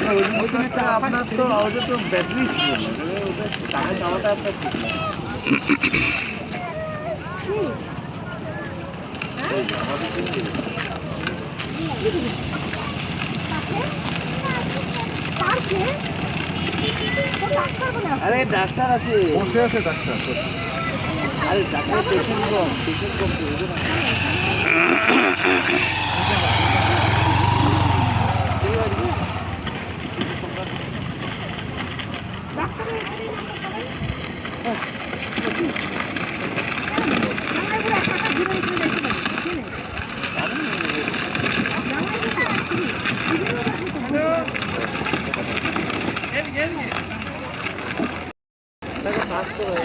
আপনার তো ওটা তো ব্যাটারি ছিল না, ওটা টাকা চাওয়াটা আপনার ঠিক না। আরে ডাক্তার আছে, বসে আছে ডাক্তার। আরে ডাক্তার পেশেন্ট কম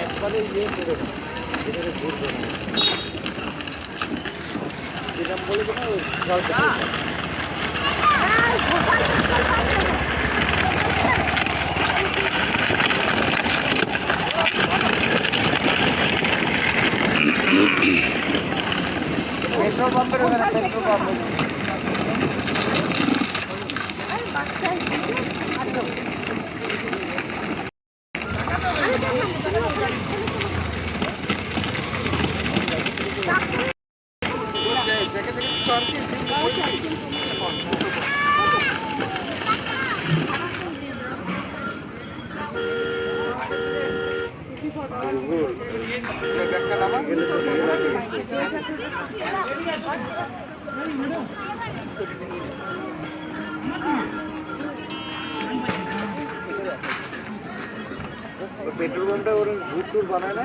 একবারে ইয়ে করে ঘুরবে যেটা বলে দেবো জলটা পেট্রোল পাম্পের পেট্রোল পাম্প পেট্রোল পাম্পটা ওরকম ঘুর টুর বানায় না,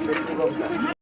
পেট্রোল পাম্পটা